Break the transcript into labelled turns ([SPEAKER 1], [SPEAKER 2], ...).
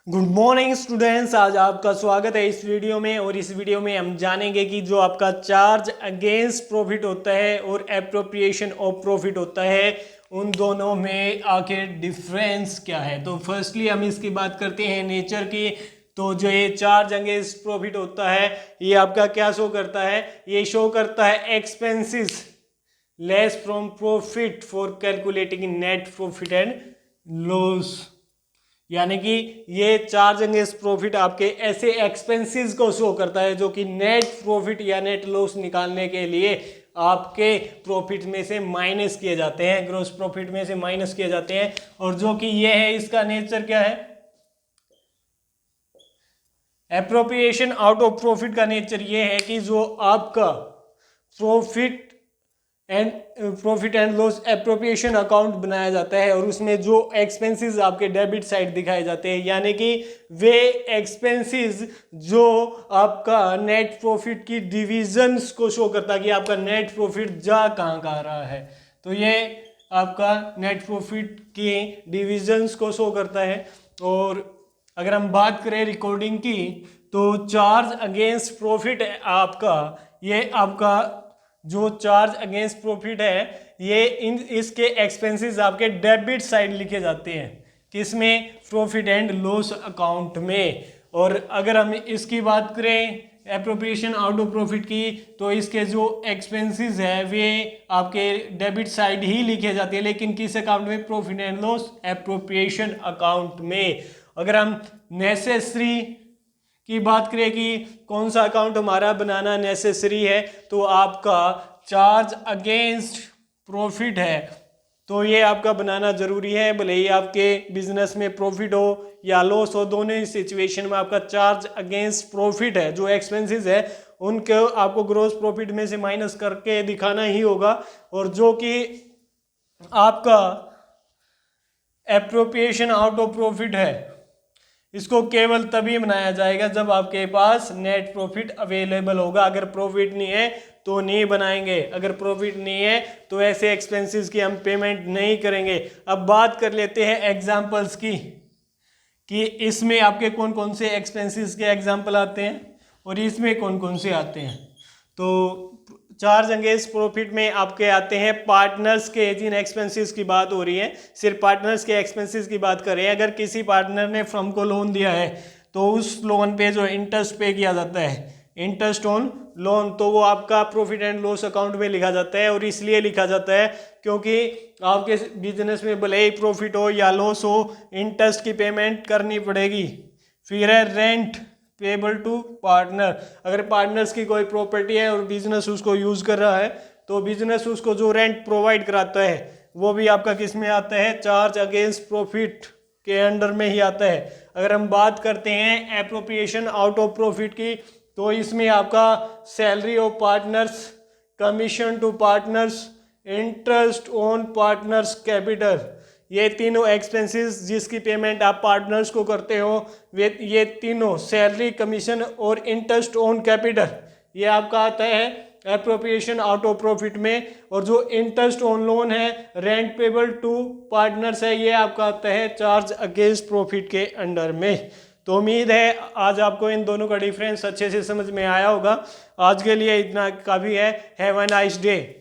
[SPEAKER 1] Good morning students, आज आपका स्वागत है इस वीडियो में। और इस वीडियो में हम जानेंगे कि जो आपका चार्ज अगेंस्ट प्रॉफिट होता है और एप्रोप्रिएशन ऑफ प्रॉफिट होता है, उन दोनों में आखिर डिफरेंस क्या है। तो फर्स्टली हम इसकी बात करते हैं नेचर की। तो जो ये चार्ज अगेंस्ट प्रॉफिट होता है, ये आपका क्या शो करता है? ये शो करता है expenses less from profit for calculating net profit and loss. यानी कि ये चार्ज अगेंस्ट प्रॉफिट आपके ऐसे एक्सपेंसेस को शो करता है जो कि नेट प्रॉफिट या नेट लॉस निकालने के लिए आपके प्रॉफिट में से माइनस किए जाते हैं, ग्रॉस प्रॉफिट में से माइनस किए जाते हैं। और जो कि ये है, इसका नेचर क्या है? एप्रोप्रिएशन आउट ऑफ प्रॉफिट का नेचर ये है कि जो आपका profit and loss appropriation account बनाया जाता है और उसमें जो एक्सपेंसेस आपके डेबिट साइड दिखाए जाते हैं, यानी कि वे एक्सपेंसेस जो आपका नेट प्रॉफिट की डिविजन्स को शो करता है कि आपका नेट प्रॉफिट जा कहाँ रहा है। तो ये आपका नेट प्रॉफिट के डिविजन्स को शो करता है। और अगर हम बात करें रिकॉर्डिंग की, तो चार्ज अगेंस्ट प्रॉफिट आपका, ये आपका जो चार्ज अगेंस्ट प्रॉफिट है, ये इसके एक्सपेंसेस आपके डेबिट साइड लिखे जाते हैं। किसमें? प्रॉफिट एंड लॉस अकाउंट में। और अगर हम इसकी बात करें एप्रोप्रिएशन आउट ऑफ प्रॉफिट की, तो इसके जो एक्सपेंसेस है वे आपके डेबिट साइड ही लिखे जाते हैं, लेकिन किस अकाउंट में? Profit and loss appropriation account में। अगर हम नेसेसरी की बात करें कि कौन सा अकाउंट हमारा बनाना नेसेसरी है, तो आपका चार्ज अगेंस्ट प्रॉफिट है, तो ये आपका बनाना जरूरी है। भले ही आपके बिजनेस में प्रॉफिट हो या लॉस हो, दोनों ही सिचुएशन में आपका चार्ज अगेंस्ट प्रॉफिट है, जो एक्सपेंसेस है उनको आपको ग्रॉस प्रॉफिट में से माइनस करके दिखाना ही होगा। और जो कि आपका एप्रोप्रिएशन आउट ऑफ प्रॉफिट है, इसको केवल तभी बनाया जाएगा जब आपके पास नेट प्रॉफिट अवेलेबल होगा। अगर प्रॉफिट नहीं है तो नहीं बनाएंगे, अगर प्रॉफिट नहीं है तो ऐसे एक्सपेंसेस की हम पेमेंट नहीं करेंगे। अब बात कर लेते हैं एग्जांपल्स की कि इसमें आपके कौन कौन से एक्सपेंसेस के एग्जांपल आते हैं और इसमें कौन कौन से आते हैं। तो चार्ज अगेंस्ट प्रॉफिट में आपके आते हैं पार्टनर्स के, जिन एक्सपेंसेस की बात हो रही है सिर्फ पार्टनर्स के एक्सपेंसेस की बात कर रहे हैं। अगर किसी पार्टनर ने फर्म को लोन दिया है तो उस लोन पे जो इंटरेस्ट पे किया जाता है, इंटरेस्ट ऑन लोन, तो वो आपका प्रॉफिट एंड लॉस अकाउंट में लिखा जाता है। और इसलिए लिखा जाता है क्योंकि आपके बिजनेस में भले ही प्रॉफिट हो या लॉस हो, इंटरेस्ट की पेमेंट करनी पड़ेगी। फिर है रेंट पेबल टू पार्टनर। अगर पार्टनर्स की कोई प्रॉपर्टी है और बिजनेस उसको यूज कर रहा है, तो बिजनेस उसको जो रेंट प्रोवाइड कराता है वो भी आपका किस में आता है? चार्ज अगेंस्ट प्रॉफिट के अंडर में ही आता है। अगर हम बात करते हैं एप्रोप्रिएशन आउट ऑफ प्रॉफिट की, तो इसमें आपका salary of partners, commission to partners, interest on partners capital, ये तीनों एक्सपेंसेस जिसकी पेमेंट आप पार्टनर्स को करते हो, वे ये तीनों सैलरी, कमीशन और इंटरेस्ट ऑन कैपिटल, ये आपका आता है एप्रोप्रिएशन आउट ऑफ प्रॉफिट में। और जो इंटरेस्ट ऑन लोन है, रेंट पेबल टू पार्टनर्स है, ये आपका आता है चार्ज अगेंस्ट प्रॉफिट के अंडर में। तो उम्मीद है आज आपको इन दोनों का डिफरेंस अच्छे से समझ में आया होगा। आज के लिए इतना काफ़ी है। Have a nice day.